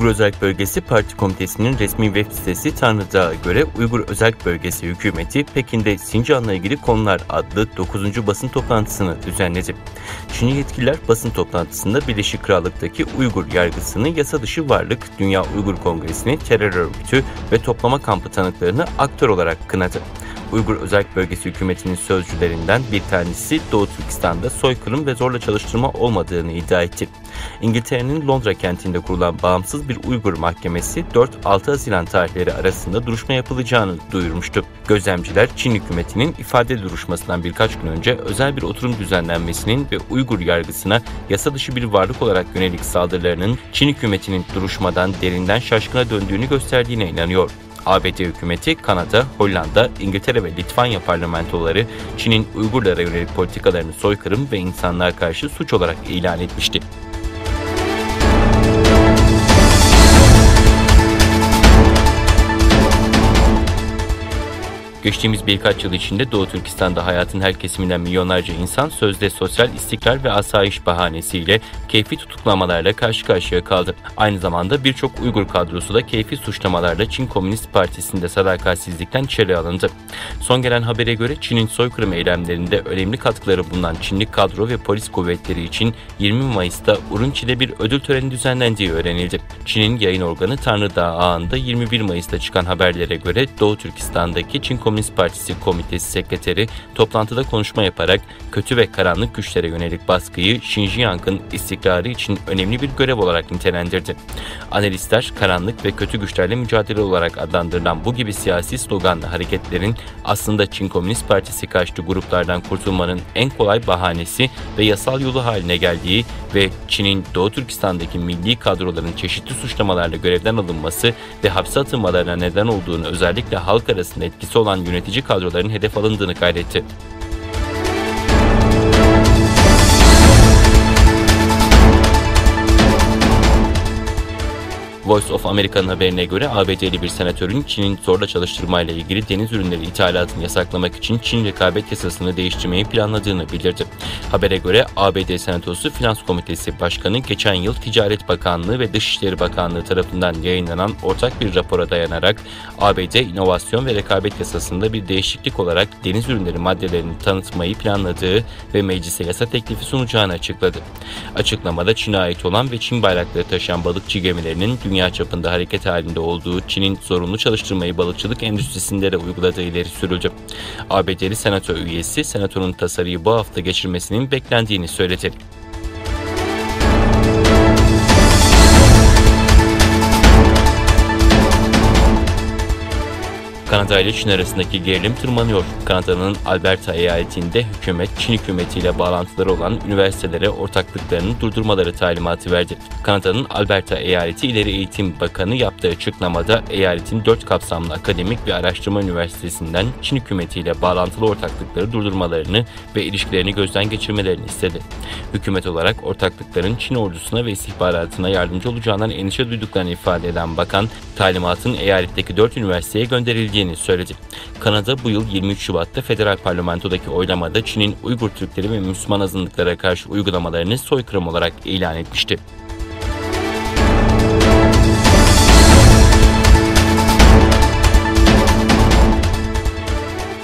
Özerk Bölgesi Parti Komitesi'nin resmi web sitesi Tanrı Dağ'a göre Uygur Özerk Bölgesi hükümeti Pekin'de Sincan'la ilgili konular adlı 9. basın toplantısını düzenledi. Çinli yetkililer basın toplantısında Birleşik Krallık'taki Uygur yargısını yasa dışı varlık, Dünya Uygur Kongresi'ni terör örgütü ve toplama kampı tanıklarını aktör olarak kınadı. Uygur Özerk Bölgesi hükümetinin sözcülerinden bir tanesi Doğu Türkistan'da soykırım ve zorla çalıştırma olmadığını iddia etti. İngiltere'nin Londra kentinde kurulan bağımsız bir Uygur mahkemesi 4-6 Haziran tarihleri arasında duruşma yapılacağını duyurmuştu. Gözlemciler Çin hükümetinin ifade duruşmasından birkaç gün önce özel bir oturum düzenlenmesinin ve Uygur yargısına yasa dışı bir varlık olarak yönelik saldırılarının Çin hükümetinin duruşmadan derinden şaşkına döndüğünü gösterdiğine inanıyor. ABD hükümeti, Kanada, Hollanda, İngiltere ve Litvanya parlamentoları Çin'in Uygurlara yönelik politikalarını soykırım ve insanlığa karşı suç olarak ilan etmişti. Geçtiğimiz birkaç yıl içinde Doğu Türkistan'da hayatın her kesiminden milyonlarca insan sözde sosyal istikrar ve asayiş bahanesiyle keyfi tutuklamalarla karşı karşıya kaldı. Aynı zamanda birçok Uygur kadrosu da keyfi suçlamalarla Çin Komünist Partisi'nde sadakatsizlikten içeri alındı. Son gelen habere göre Çin'in soykırım eylemlerinde önemli katkıları bulunan Çinli kadro ve polis kuvvetleri için 20 Mayıs'ta Urumçi'de bir ödül töreni düzenlendiği öğrenildi. Çin'in yayın organı Tanrı Dağı ağında 21 Mayıs'ta çıkan haberlere göre Doğu Türkistan'daki Çin Komünist Partisi Komitesi Sekreteri toplantıda konuşma yaparak kötü ve karanlık güçlere yönelik baskıyı Xinjiang'ın istikrarı için önemli bir görev olarak nitelendirdi. Analistler, karanlık ve kötü güçlerle mücadele olarak adlandırılan bu gibi siyasi sloganlı hareketlerin aslında Çin Komünist Partisi karşıtı gruplardan kurtulmanın en kolay bahanesi ve yasal yolu haline geldiği ve Çin'in Doğu Türkistan'daki milli kadroların çeşitli suçlamalarla görevden alınması ve hapse atılmalarına neden olduğunu, özellikle halk arasında etkisi olan yönetici kadroların hedef alındığını kaydetti. Voice of America'nın haberine göre ABD'li bir senatörün Çin'in zorla çalıştırmayla ilgili deniz ürünleri ithalatını yasaklamak için Çin rekabet yasasını değiştirmeyi planladığını bildirdi. Habere göre ABD Senatosu Finans Komitesi Başkanı geçen yıl Ticaret Bakanlığı ve Dışişleri Bakanlığı tarafından yayınlanan ortak bir rapora dayanarak ABD İnovasyon ve Rekabet Yasası'nda bir değişiklik olarak deniz ürünleri maddelerini tanıtmayı planladığı ve meclise yasa teklifi sunacağını açıkladı. Açıklamada Çin'e ait olan ve Çin bayrakları taşıyan balıkçı gemilerinin dünya çapında hareket halinde olduğu Çin'in zorunlu çalıştırmayı balıkçılık endüstrisinde de uyguladığı ileri sürüldü. ABD'li senato üyesi senatonun tasarıyı bu hafta geçirmesinin beklendiğini söyledi. Kanada ile Çin arasındaki gerilim tırmanıyor. Kanada'nın Alberta eyaletinde hükümet, Çin hükümetiyle bağlantıları olan üniversitelere ortaklıklarını durdurmaları talimatı verdi. Kanada'nın Alberta Eyaleti İleri Eğitim Bakanı yaptığı açıklamada eyaletin 4 kapsamlı akademik ve araştırma üniversitesinden Çin hükümetiyle bağlantılı ortaklıkları durdurmalarını ve ilişkilerini gözden geçirmelerini istedi. Hükümet olarak ortaklıkların Çin ordusuna ve istihbaratına yardımcı olacağından endişe duyduklarını ifade eden bakan, talimatın eyaletteki 4 üniversiteye gönderildiğini söyledi. Kanada bu yıl 23 Şubat'ta federal parlamentodaki oylamada Çin'in Uygur Türkleri ve Müslüman azınlıklara karşı uygulamalarını soykırım olarak ilan etmişti.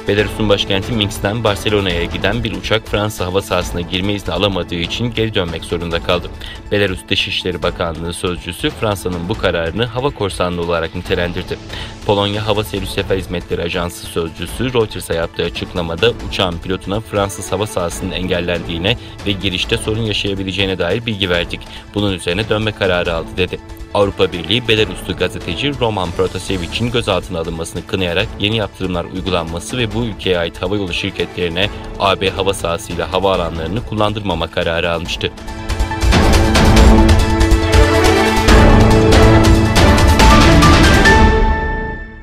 Belarus'un başkenti Minsk'ten Barcelona'ya giden bir uçak Fransa hava sahasına girme izni alamadığı için geri dönmek zorunda kaldı. Belarus Dışişleri Bakanlığı sözcüsü Fransa'nın bu kararını hava korsanlığı olarak nitelendirdi. Polonya Hava Servis Sefer Hizmetleri Ajansı sözcüsü Reuters'a yaptığı açıklamada uçağın pilotuna Fransız hava sahasının engellendiğine ve girişte sorun yaşayabileceğine dair bilgi verdik. Bunun üzerine dönme kararı aldı dedi. Avrupa Birliği, Belaruslu gazeteci Roman Protasevich'in gözaltına alınmasını kınayarak yeni yaptırımlar uygulanması ve bu ülkeye ait havayolu şirketlerine AB hava sahasıyla havaalanlarını kullandırmama kararı almıştı.